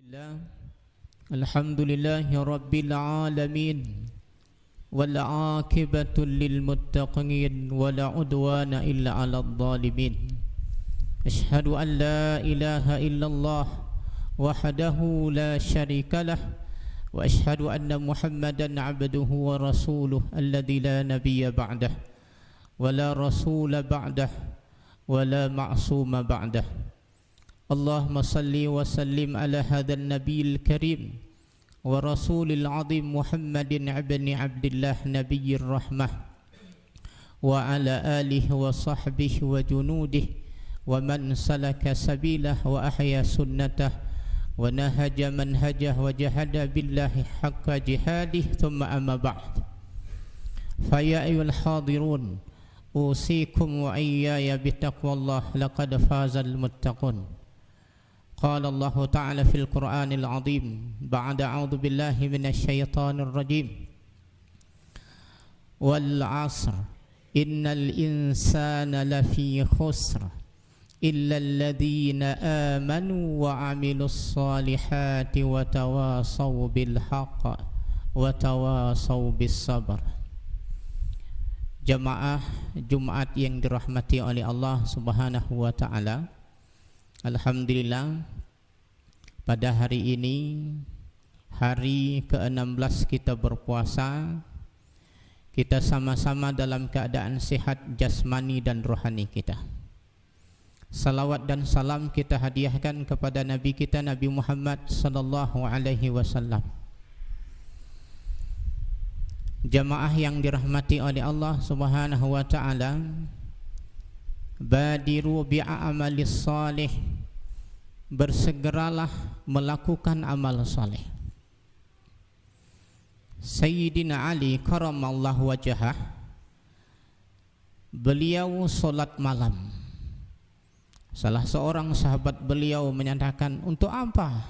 Bismillah. Alhamdulillahi Rabbil Alamin. Wal aqibatu lil muttaqin. Wala udwana illa ala dhalimin. Ashhadu an la ilaha illallah wahdahu la syarika lah. Wa ashhadu anna Muhammadan abduhu wa rasuluh alladhi la nabiyya ba'dah. Wa la rasula ba'dah. Wa la ma'suma ba'dah. Allahumma salli wa sallim ala hadzal nabiyil karim wa rasulil azim Muhammadin ibni Abdillah nabiyyir rahmah wa ala alihi wa sahbihi wa junudihi wa man salaka sabilah wa ahya sunnatah wa nahaja manhajah wa jahada billahi haqqa jihadih thumma amma ba'd. Fa ya ayyuhal hadirun usikum wa iyaya bitaqwallah laqad fazal muttaqun. قال الله تعالى في القرآن العظيم بعد أعوذ بالله من الشيطان الرجيم والعصر إن الإنسان لفي خسر إلا الذين آمنوا وعملوا الصالحات وتواصوا بالحق وتواصوا بالصبر. Jamaah Jumat yang dirahmati oleh Allah Subhanahu wa taala. Alhamdulillah, pada hari ini, hari ke-16 kita berpuasa, kita sama-sama dalam keadaan sehat jasmani dan rohani kita. Salawat dan salam kita hadiahkan kepada Nabi kita, Nabi Muhammad sallallahu alaihi wasallam. Jamaah yang dirahmati oleh Allah Subhanahu wa taala, badiru bi'amalis salih, bersegeralah melakukan amal saleh. Sayyidina Ali karamallahu wajhah, beliau solat malam. Salah seorang sahabat beliau menyatakan, untuk apa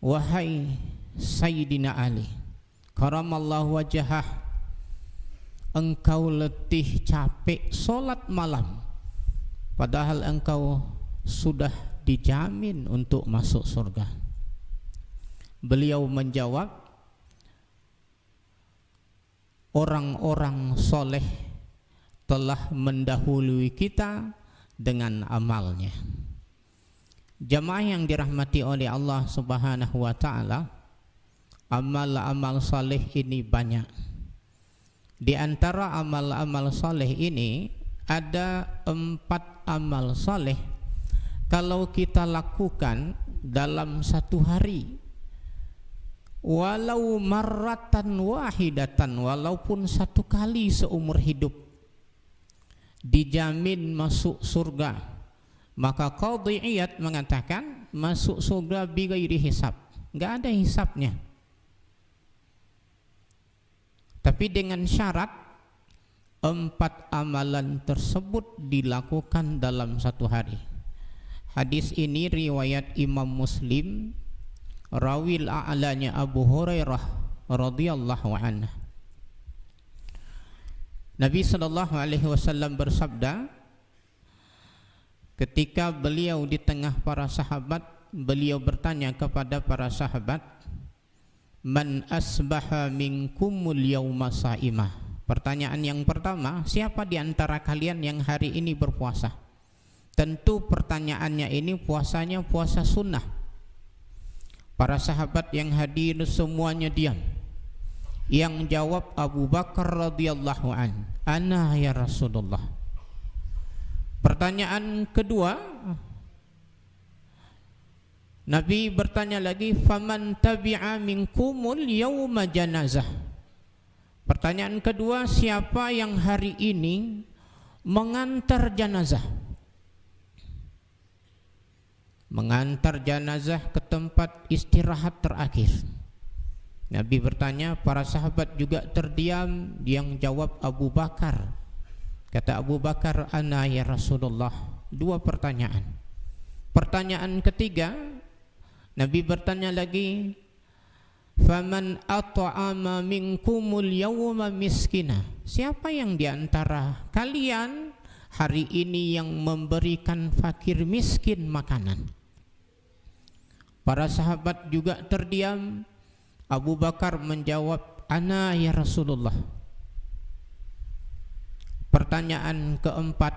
wahai Sayyidina Ali karamallahu wajhah, engkau letih capek solat malam, padahal engkau sudah dijamin untuk masuk surga. Beliau menjawab, orang-orang soleh telah mendahului kita dengan amalnya. Jamaah yang dirahmati oleh Allah Subhanahu wa taala, amal-amal soleh ini banyak. Di antara amal-amal soleh ini ada 4 amal soleh. Kalau kita lakukan dalam satu hari, walau marratan wahidatan, walaupun satu kali seumur hidup, dijamin masuk surga. Maka Qadhi Iyad mengatakan masuk surga bighairi hisab, enggak ada hisabnya. Tapi dengan syarat 4 amalan tersebut dilakukan dalam satu hari. Hadis ini riwayat Imam Muslim, rawil a'lanya Abu Hurairah radhiyallahu anhu. Nabi sallallahu alaihi wasallam bersabda, ketika beliau di tengah para sahabat, beliau bertanya kepada para sahabat, man asbaha minkumul yauma saimah. Pertanyaan yang pertama, siapa di antara kalian yang hari ini berpuasa? Tentu pertanyaannya ini puasanya puasa sunnah. Para sahabat yang hadir semuanya diam. Yang jawab Abu Bakar radhiyallahu an, ana ya Rasulullah. Pertanyaan kedua, Nabi bertanya lagi, faman tabi'a minkumul yauma janazah. Pertanyaan kedua, siapa yang hari ini mengantar jenazah? Mengantar jenazah ke tempat istirahat terakhir. Nabi bertanya, para sahabat juga terdiam. Yang jawab Abu Bakar. Kata Abu Bakar, ana ya Rasulullah. 2 pertanyaan. Pertanyaan ketiga, Nabi bertanya lagi, faman at'ama minkumul yawma miskina. Siapa yang diantara kalian hari ini yang memberikan fakir miskin makanan? Para sahabat juga terdiam. Abu Bakar menjawab, "Ana ya Rasulullah." Pertanyaan keempat,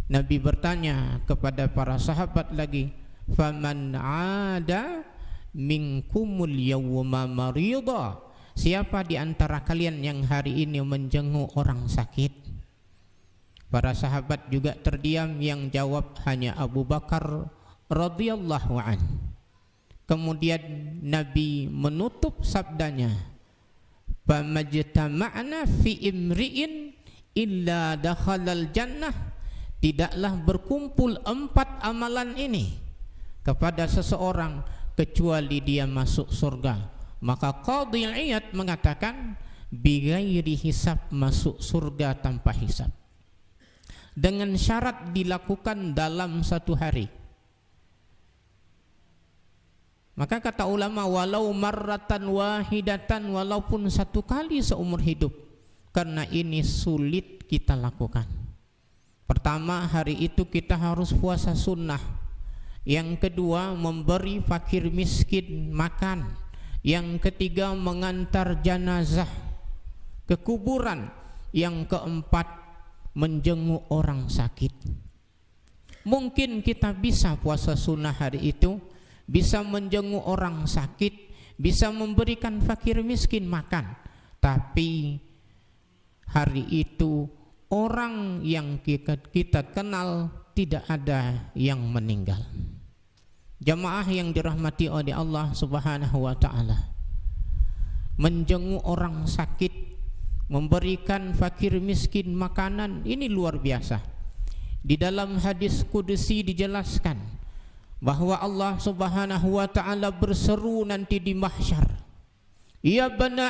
Nabi bertanya kepada para sahabat lagi, "Faman 'ada minkumul yawma marida?" Siapa di antara kalian yang hari ini menjenguk orang sakit? Para sahabat juga terdiam, yang jawab hanya Abu Bakar radhiyallahu an. Kemudian Nabi menutup sabdanya, "Famajtama'na fi imri'in illa dakhalal jannah." Tidaklah berkumpul 4 amalan ini kepada seseorang kecuali dia masuk surga. Maka Qadhi Iyad mengatakan, bighairi hisab, masuk surga tanpa hisab, dengan syarat dilakukan dalam 1 hari. Maka kata ulama, walau marratan wahidatan, walaupun 1 kali seumur hidup, karena ini sulit kita lakukan. Pertama, hari itu kita harus puasa sunnah. Yang kedua, memberi fakir miskin makan. Yang ketiga, mengantar jenazah ke kuburan. Yang keempat, menjenguk orang sakit. Mungkin kita bisa puasa sunnah hari itu, bisa menjenguk orang sakit, bisa memberikan fakir miskin makan, tapi hari itu orang yang kita kenal tidak ada yang meninggal. Jamaah yang dirahmati oleh Allah Subhanahu wa ta'ala, menjenguk orang sakit, memberikan fakir miskin makanan, ini luar biasa. Di dalam hadis qudsi dijelaskan bahwa Allah Subhanahu wa ta'ala berseru nanti di mahsyar, "Ya bani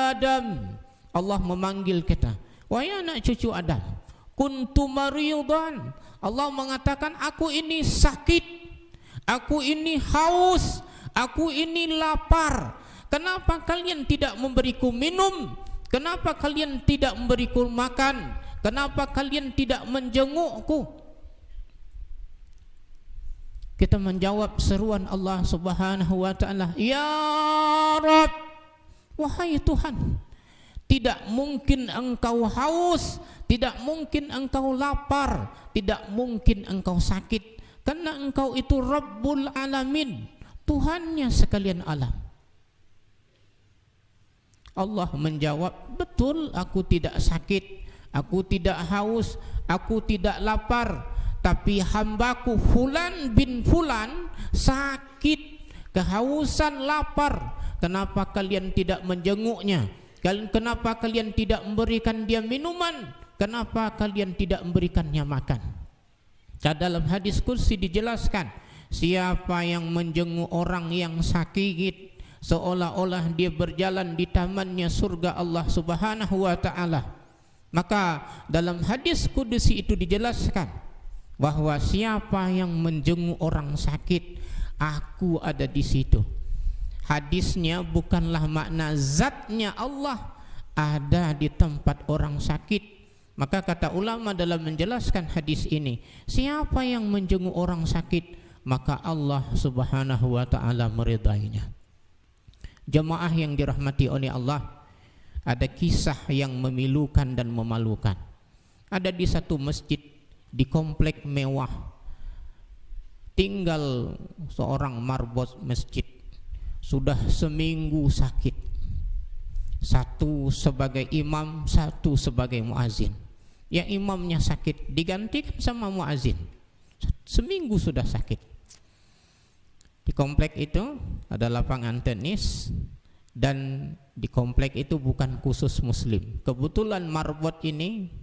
Adam." Allah memanggil kita, "Wahai anak cucu Adam, kuntu maridan." Allah mengatakan, aku ini sakit, aku ini haus, aku ini lapar. Kenapa kalian tidak memberiku minum? Kenapa kalian tidak memberiku makan? Kenapa kalian tidak menjengukku? Kita menjawab seruan Allah Subhanahu wa ta'ala, "Ya Rabb." Wahai Tuhan, tidak mungkin engkau haus, tidak mungkin engkau lapar, tidak mungkin engkau sakit, karena engkau itu Rabbul Alamin, Tuhannya sekalian alam. Allah menjawab, "Betul, aku tidak sakit, aku tidak haus, aku tidak lapar, tapi hambaku Fulan bin Fulan sakit, kehausan, lapar. Kenapa kalian tidak menjenguknya? Kenapa kalian tidak memberikan dia minuman? Kenapa kalian tidak memberikannya makan?" Dalam hadis qudsi dijelaskan, siapa yang menjenguk orang yang sakit, seolah-olah dia berjalan di tamannya surga Allah Subhanahu wa ta'ala. Maka dalam hadis qudsi itu dijelaskan bahwa siapa yang menjenguk orang sakit, aku ada di situ. Hadisnya bukanlah makna zatnya Allah ada di tempat orang sakit. Maka kata ulama dalam menjelaskan hadis ini, siapa yang menjenguk orang sakit, maka Allah Subhanahu wa ta'ala meridainya. Jemaah yang dirahmati oleh Allah, ada kisah yang memilukan dan memalukan. Ada di satu masjid di komplek mewah, tinggal seorang marbot masjid, sudah seminggu sakit. Satu sebagai imam, satu sebagai muazin. Yang imamnya sakit digantikan sama muazin. Seminggu sudah sakit. Di komplek itu ada lapangan tenis, dan di komplek itu bukan khusus muslim. Kebetulan marbot ini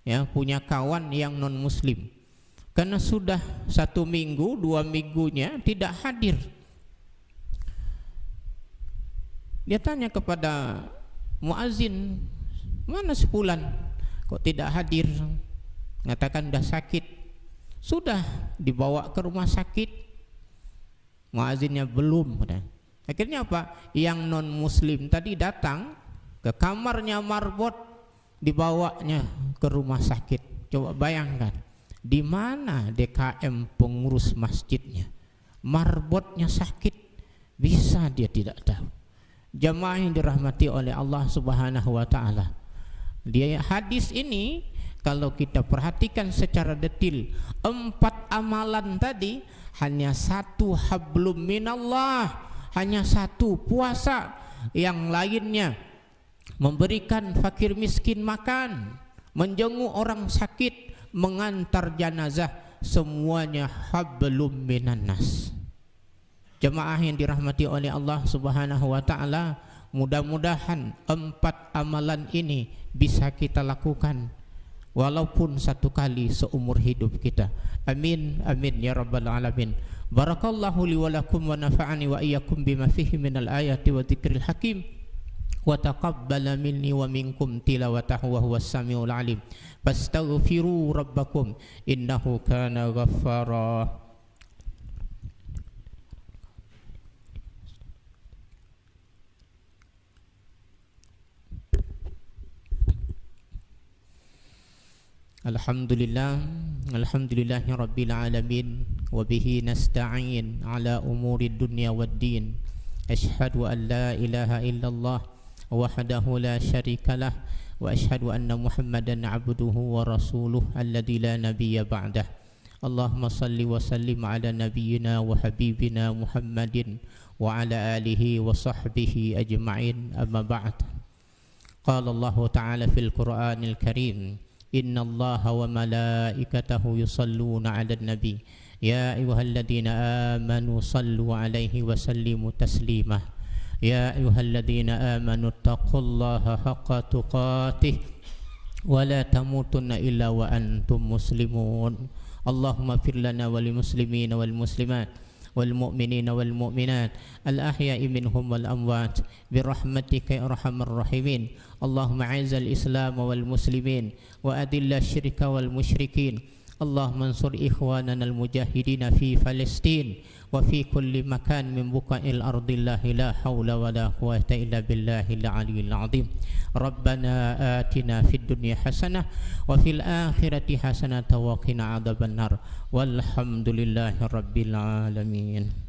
ya punya kawan yang non muslim. Karena sudah 1 minggu, 2 minggunya tidak hadir. Dia tanya kepada muazin, "Mana sebulan kok tidak hadir?" Mengatakan sudah sakit. Sudah dibawa ke rumah sakit, muazinnya belum. Akhirnya apa? Yang non muslim tadi datang ke kamarnya marbot, dibawanya ke rumah sakit. Coba bayangkan, di mana DKM pengurus masjidnya? marbotnya sakit, bisa dia tidak tahu. Jamaah yang dirahmati oleh Allah Subhanahu wa taala. Dia hadis ini kalau kita perhatikan secara detil, 4 amalan tadi hanya satu hablum minallah, hanya satu puasa, yang lainnya memberikan fakir miskin makan, menjenguk orang sakit, mengantar jenazah, semuanya hablum minannas. Jemaah yang dirahmati oleh Allah Subhanahu wa taala, mudah-mudahan 4 amalan ini bisa kita lakukan walaupun satu kali seumur hidup kita. Amin amin ya rabbal alamin. Barakallahu li wa lakum wa nafa'ani wa iyyakum bima fihi minal ayati wa dzikril hakim wa taqabbala minni wa minkum tilawatahu wa huwas samiul alim. Fastaghfiru rabbakum innahu kana ghaffara. Alhamdulillah, alhamdulillahi rabbil alamin, wa bihi nasta'in ala umuri dunya waddin. Ashhadu an la ilaha illallah wahdahu la syarikalah, wa ashhadu anna Muhammadan abduhu wa rasuluh alladzi la nabiyya ba'dah. Allahumma salli wa sallim ala nabiyyina wa habibina Muhammadin wa ala alihi wa sahbihi ajma'in, amma ba'd. Qala Allah ta'ala fil Qur'anil Karim, Inna Allah wa malaikatahu yusalluna 'alan nabi ya ayyuhalladzina amanu sallu 'alaihi wa sallimu taslima ya ayyuhalladzina amanu taqullaha haqqa tuqatih wa la tamutunna illa wa antum muslimun. Allahumma fir lana wal muslimina wal muslimat wal mu'minina wal mu'minat al ahya'i minhum wal amwat birahmatika ya arhamar rahimin. Allahumma a'izzal islam wal muslimin wa adilla syirka wal musyrikin. Allahumma ansur ikhwanana al mujahidin fi Palestin wa fi kulli makan min buqa'il ardillahi la hawla wa la quwwata illa billahil aliyyil azim. Rabbana atina fid dunya hasanah wa fil akhirati hasanah wa qina adzabannar. Walhamdulillahi rabbil alamin.